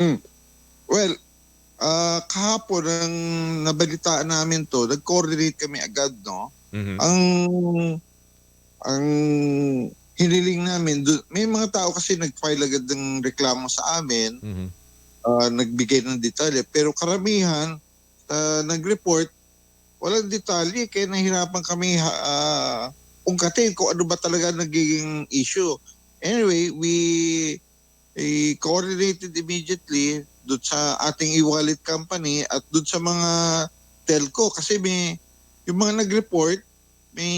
Hmm. Well, kahapon ang nabalitaan namin 'to, nag-coordinate kami agad 'no. Mhm. Ang ang hiniling namin may mga tao kasi nag-file agad ng reklamo sa amin, Mhm. nagbigay ng detalye pero karamihan nag-report walang detalye kaya nahirapan kami ungkatin kung ano ba talaga nagiging issue. Anyway, we coordinated immediately doon sa ating e-wallet company at doon sa mga telco kasi yung mga nag-report may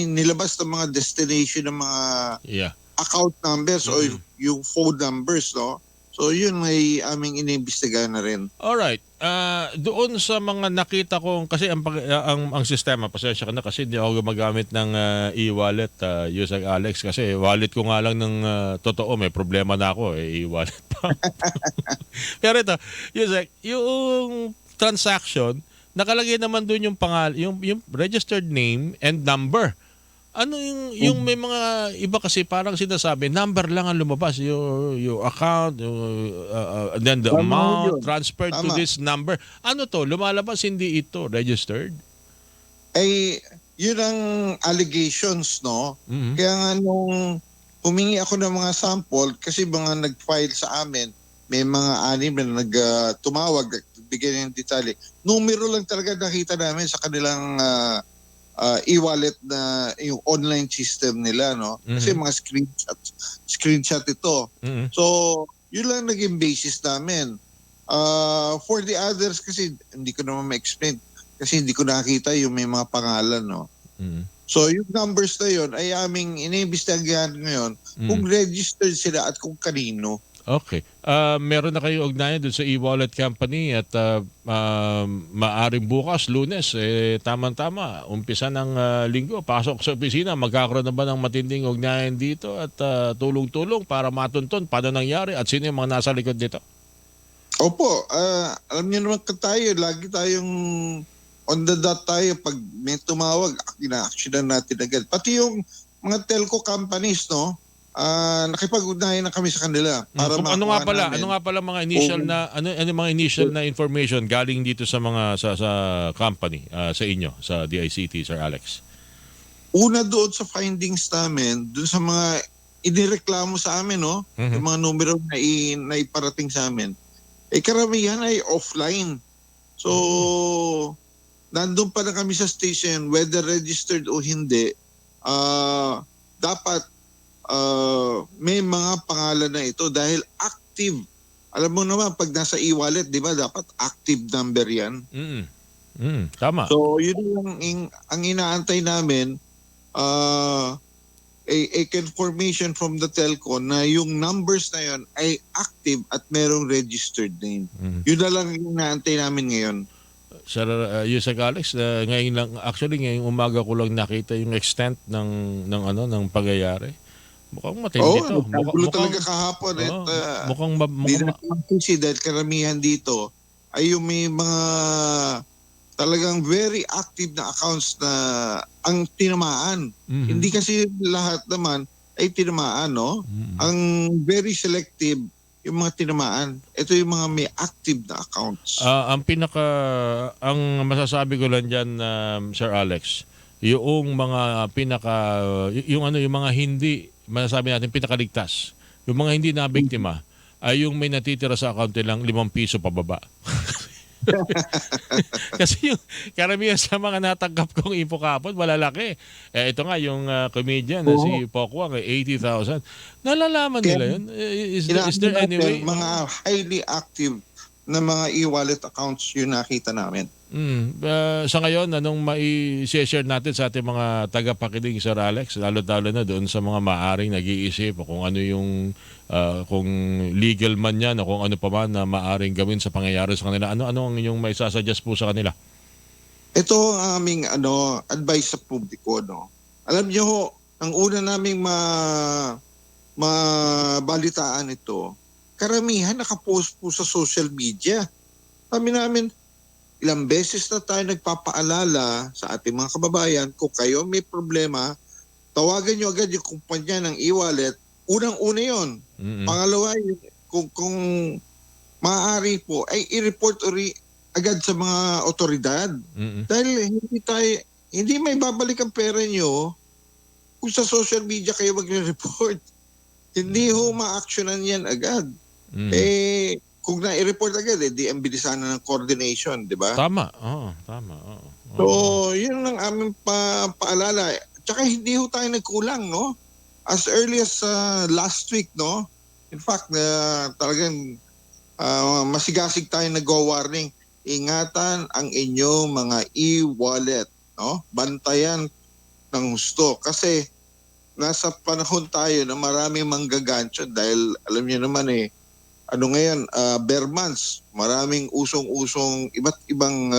nilabas ng mga destination ng mga Yeah. account numbers o Mm. yung phone numbers, no? So yun may aming inimbestigahan na rin. Alright, doon sa mga nakita kong kasi ang sistema, pasensya ka na kasi hindi ako gumagamit ng, e-wallet, Yusek Alex, kasi wallet ko nga lang ng, totoo may problema na ako, e-wallet pa. Pero ito, Yusek, yung transaction, nakalagay naman dun yung yung registered name and number. Ano yung may mga iba kasi parang sinasabi, number lang ang lumabas, your account, then the Tama ho amount yun. transferred to Tama. this number. Ano to? Lumalabas hindi ito registered? Ay, yun ang allegations, no? Mhm. Kaya nga nung humingi ako ng mga sample, kasi mga nag-file sa amin, may mga anim na tumawag, bigyan ng detalye. Numero lang talaga nakita namin sa kanilang e-wallet na yung online system nila, no? Kasi Mhm. mga screenshot ito. Mhm. So, yun lang naging basis namin. For the others kasi hindi ko naman ma-explain kasi hindi ko nakita yung may mga pangalan, no? Mhm. So yung numbers na yun ay aming iniimbestigahan ngayon kung Mhm. registered sila at kung kanino. Okay. Meron na kayong ugnayan dun sa e-wallet company at maaring bukas, Lunes, tama-tama, umpisa ng linggo, pasok sa opisina, magkakaroon na ba ng matinding ugnayan dito at tulong-tulong para matunton paano nangyari at sino yung mga nasa likod nito? Opo, alam niyo naman tayo, lagi tayong on the dot tayo pag may tumawag, ina-actionan natin agad. Pati yung mga telco companies, no? Nakipag-ugnayan na kami sa kanila para makuha Ano namin nga pala mga initial kung na ano mga initial na information galing dito sa mga sa company, sa inyo, sa DICT, Sir Alex? una doon sa findings namin, doon sa mga inireklamo sa amin, no? Mhm. Yung mga numero na, na iparating sa amin, karamihan ay offline. So, Mm. nandun pa na kami sa station, whether registered o hindi, dapat may mga pangalan na ito dahil active. Alam mo naman, pag nasa e-wallet, di ba, dapat active number yan. Mm. Tama. So, yun ang inaantay namin, a confirmation from the telco na yung numbers na yun ay active at merong registered name. Mhm. Yun na lang yung inaantay namin ngayon. Sir, Yusek Alex, ngayon lang actually ngayong umaga ko lang nakita yung extent ng pangyayari. Mukhang matindi Oo, 'to. nagkagulo talaga kahapon at Oo, mukhang di mukhang natin mag-PC dahil karamihan dito ay yung may mga talagang very active na accounts na ang tinamaan. Hindi mhm. kasi lahat naman ay tinamaan, no? Mm. Ang very selective yung mga tinamaan. Ito yung mga may active na accounts. Ang masasabi ko lang diyan, Sir Alex, yung mga yung mga hindi masasabi natin pinakaligtas, yung mga hindi nabiktima ay yung may natitira sa account nilang ₱5 pababa. Kasi yung karamihan sa mga natanggap kong info kahapon malalaki. Ito nga yung, comedian na Oo. si Pokwang, 80,000. Nalalaman Kaya nila yun? Is inamin there any natin way? mga highly active na mga e-wallet accounts yung nakita namin. Sa ngayon, anong mai-share natin sa ating mga tagapakinig, Sir Alex? Lalo-lalo na doon sa mga maaring nag-iisip o kung ano yung kung legal man yan o kung ano pa man na maaring gawin sa pangyayari sa kanila. Ano ang yung may sasuggest po sa kanila? Ito ang aming advice sa publiko, no. Alam niyo ho, ang una naming mabalitaan ito, karamihan nakapost po sa social media. Kami namin, ilang beses na tayo nagpapaalala sa ating mga kababayan, kung kayo may problema, tawagan nyo agad yung kumpanya ng e-wallet. Unang-una yon. Mm. Pangalawa, kung maaari po ay i-report agad sa mga otoridad. Mm. Dahil hindi may babalik ang pera nyo kung sa social media kayo magre-report. Hindi ho ma-actionan yan agad. Mm. Kung na-i-report agad, di ang bilisan na ng coordination, di ba? Tama. Oo, tama. Oo. So, yun ang aming paalala. Tsaka hindi ho tayo nagkulang, no? As early as last week, no? In fact, talagang masigasig tayo nag-warning. Ingatan ang inyong mga e-wallet, no? Bantayan ng husto. Kasi nasa panahon tayo na maraming manggagancho dahil alam niyo naman ano ngayon, bare months, maraming usong-usong iba't ibang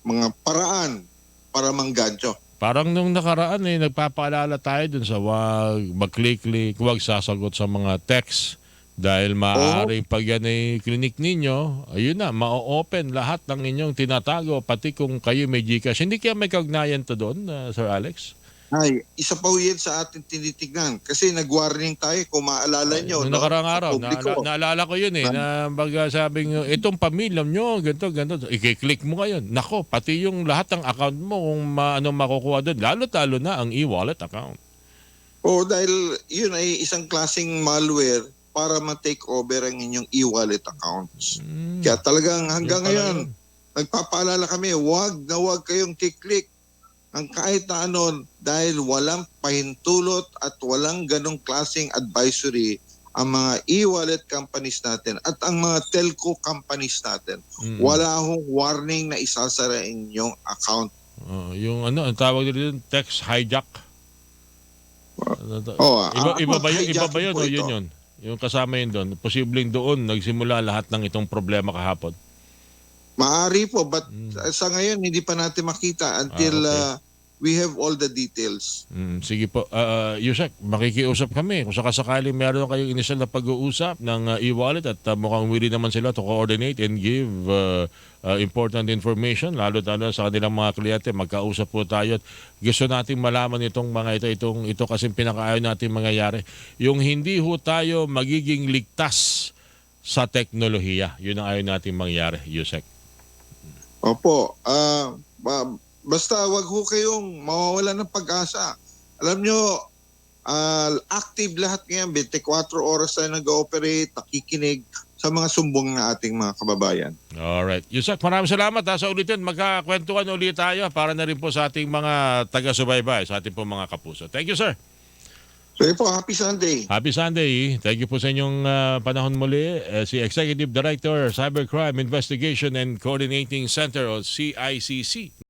mga paraan para manggancho. Parang nung nakaraan nagpapaalala tayo dun sa wag mag-click-click, wag sasagot sa mga text dahil maaaring pag yan ay clinic ninyo, ayun na, ma-open lahat ng inyong tinatago, pati kung kayo may GCash. Hindi kaya may kaugnayan to doon, Sir Alex? Ay, isa pa yan sa ating tinitignan. Kasi nag-warning tayo, kung maalala nyo, Nung no? nakaraang Sa araw, publiko. naalala ko yun na baga sabing, itong pamilya nyo, ganito, i-click mo ngayon. Nako, pati yung lahat ng account mo, kung makukuha doon, lalo-talo na ang e-wallet account. Oo, dahil yun ay isang klaseng malware para ma-take over ang inyong e-wallet accounts. Kaya talagang hanggang ngayon, nagpapaalala kami, wag kayong kiklik ang kahit na ano dahil walang pahintulot at walang ganong klaseng advisory ang mga e-wallet companies natin at ang mga telco companies natin. Wala hong warning na isasara inyong account. Yung ang tawag dito, text hijack. Iba ba yun o yun? Yung kasama yun doon. Posibleng doon nagsimula lahat ng itong problema kahapon. Maaari po, but sa ngayon hindi pa natin makita until we have all the details. Sige po. Yusek, makikiusap kami. Kung sakasakali meron kayong initial na pag-uusap ng e-wallet at mukhang willing naman sila to coordinate and give important information, lalo sa kanilang mga kliyente, magkausap po tayo at gusto nating malaman itong mga ito kasi pinakaayon natin mangyayari. Yung hindi ho tayo magiging ligtas sa teknolohiya. Yun ang ayaw natin mangyari, Yusek. Opo. Basta wag ho kayong mawawalan ng pag-asa. Alam nyo, active lahat ngayon. 24 oras tayo nag-ooperate, nakikinig sa mga sumbong na ating mga kababayan. Alright. Yusek, maraming salamat. Sa ulitin, magkakwentuhan ulit tayo para na rin po sa ating mga taga-subaybay, sa ating po mga kapuso. Thank you, sir. So po, happy Sunday. Happy Sunday. Thank you po sa inyong panahon muli. Si Executive Director, Cybercrime Investigation and Coordinating Center o CICC.